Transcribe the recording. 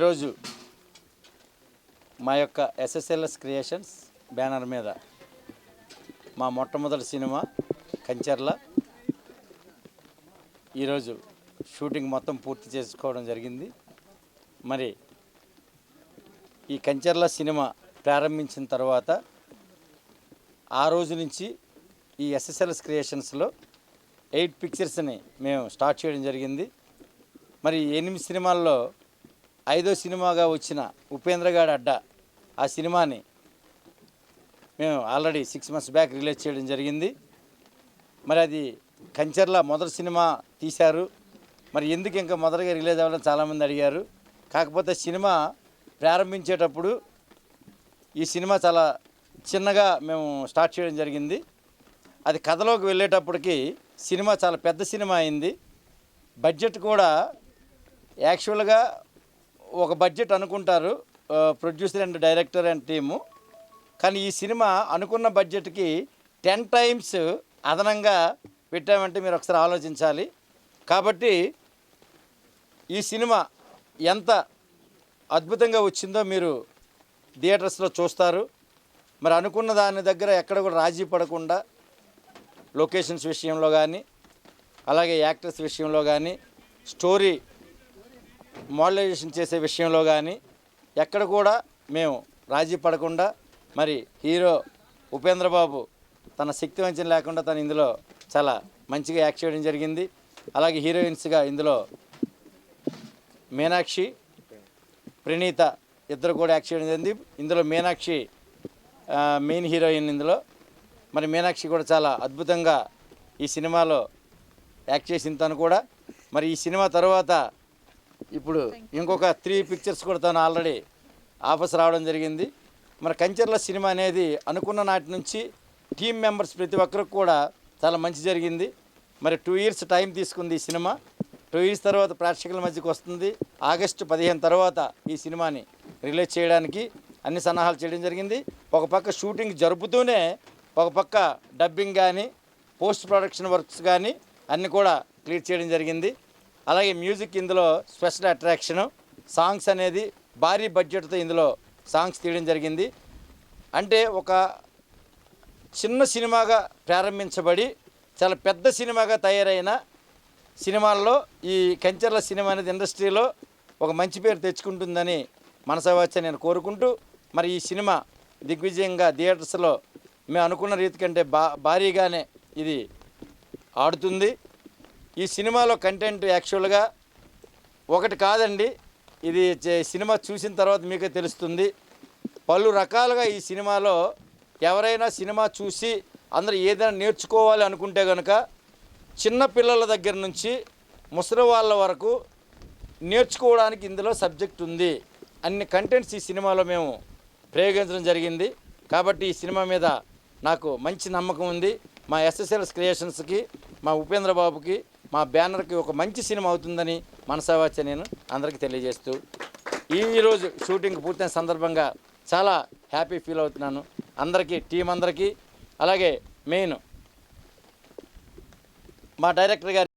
ఈరోజు మా యొక్క ఎస్ఎస్ఎల్ఎస్ క్రియేషన్స్ బ్యానర్ మీద మా మొట్టమొదటి సినిమా కంచర్ల ఈరోజు షూటింగ్ మొత్తం పూర్తి చేసుకోవడం జరిగింది. మరి ఈ కంచర్ల సినిమా ప్రారంభించిన తర్వాత ఆ రోజు నుంచి ఈ ఎస్ఎస్ఎల్ఎస్ క్రియేషన్స్లో 8 పిక్చర్స్ని మేము స్టార్ట్ చేయడం జరిగింది. మరి 8 సినిమాల్లో 5వ సినిమాగా వచ్చిన ఉపేంద్రగాడి అడ్డా ఆ సినిమాని మేము ఆల్రెడీ 6 months బ్యాక్ రిలీజ్ చేయడం జరిగింది. మరి అది కంచర్ల మొదటి సినిమా తీశారు, మరి ఎందుకు ఇంకా మొదటగా రిలీజ్ అవ్వాలని చాలామంది అడిగారు. కాకపోతే సినిమా ప్రారంభించేటప్పుడు ఈ సినిమా చాలా చిన్నగా మేము స్టార్ట్ చేయడం జరిగింది. అది కథలోకి వెళ్ళేటప్పటికి సినిమా చాలా పెద్ద సినిమా అయింది. బడ్జెట్ కూడా యాక్చువల్గా ఒక బడ్జెట్ అనుకుంటారు producer and director and team, కానీ ఈ సినిమా అనుకున్న బడ్జెట్కి 10 times అదనంగా పెట్టామంటే మీరు ఒకసారి ఆలోచించాలి. కాబట్టి ఈ సినిమా ఎంత అద్భుతంగా వచ్చిందో మీరు థియేటర్స్లో చూస్తారు. మరి అనుకున్న దాని దగ్గర ఎక్కడ కూడా రాజీ పడకుండా లొకేషన్స్ విషయంలో కానీ, అలాగే యాక్టర్స్ విషయంలో కానీ, స్టోరీ మోడలైజేషన్ చేసే విషయంలో కానీ ఎక్కడ కూడా మేము రాజీ పడకుండా, మరి హీరో ఉపేంద్ర బాబు తన శక్తి వంచన లేకుండా తను ఇందులో చాలా మంచిగా యాక్ట్ చేయడం జరిగింది. అలాగే హీరోయిన్స్గా ఇందులో మీనాక్షి, ప్రణీత ఇద్దరు కూడా యాక్ట్ చేయడం జరిగింది. ఇందులో మీనాక్షి మెయిన్ హీరోయిన్. ఇందులో మరి మీనాక్షి కూడా చాలా అద్భుతంగా ఈ సినిమాలో యాక్ట్ చేసిన తను కూడా. మరి ఈ సినిమా తర్వాత ఇప్పుడు ఇంకొక 3 పిక్చర్స్ కూడా తను ఆల్రెడీ ఆఫర్స్ రావడం జరిగింది. మరి కంచర్ల సినిమా అనేది అనుకున్న నాటి నుంచి టీమ్ మెంబర్స్ ప్రతి ఒక్కరికి కూడా చాలా మంచి జరిగింది. మరి 2 years టైం తీసుకుంది ఈ సినిమా. 2 years తర్వాత ప్రేక్షకుల మధ్యకి వస్తుంది. August 15 తర్వాత ఈ సినిమాని రిలీజ్ చేయడానికి అన్ని సన్నాహాలు చేయడం జరిగింది. ఒక పక్క షూటింగ్ జరుపుతూనే ఒక పక్క డబ్బింగ్ కానీ, పోస్ట్ ప్రొడక్షన్ వర్క్స్ కానీ అన్నీ కూడా క్లియర్ చేయడం జరిగింది. అలాగే మ్యూజిక్ ఇందులో స్పెషల్ అట్రాక్షను, సాంగ్స్ అనేది భారీ బడ్జెట్తో ఇందులో సాంగ్స్ తీయడం జరిగింది. అంటే ఒక చిన్న సినిమాగా ప్రారంభించబడి చాలా పెద్ద సినిమాగా తయారైన సినిమాల్లో ఈ కంచర్ల సినిమా అనేది ఇండస్ట్రీలో ఒక మంచి పేరు తెచ్చుకుంటుందని మనసావాచ నేను కోరుకుంటూ, మరి ఈ సినిమా దిగ్విజయంగా థియేటర్స్లో మేము అనుకున్న రీతి కంటే భారీగానే ఇది ఆడుతుంది. ఈ సినిమాలో కంటెంట్ యాక్చువల్గా ఒకటి కాదండి, ఇది సినిమా చూసిన తర్వాత మీకే తెలుస్తుంది. పలు రకాలుగా ఈ సినిమాలో ఎవరైనా సినిమా చూసి అందరూ ఏదైనా నేర్చుకోవాలి అనుకుంటే కనుక చిన్న పిల్లల దగ్గర నుంచి ముసలి వాళ్ళ వరకు నేర్చుకోవడానికి ఇందులో సబ్జెక్ట్ ఉంది. అన్ని కంటెంట్స్ ఈ సినిమాలో మేము ప్రయోగించడం జరిగింది. కాబట్టి ఈ సినిమా మీద నాకు మంచి నమ్మకం ఉంది. మా ఎస్ఎస్ఎల్ఎస్ క్రియేషన్స్కి, మా ఉపేంద్ర బాబుకి, మా బ్యానర్కి ఒక మంచి సినిమా అవుతుందని మనసావాచ నేను అందరికీ తెలియజేస్తూ, ఈరోజు షూటింగ్ పూర్తయిన సందర్భంగా చాలా హ్యాపీ ఫీల్ అవుతున్నాను. అందరికీ, టీం అందరికీ, అలాగే మెయిన్ మా డైరెక్టర్ గారు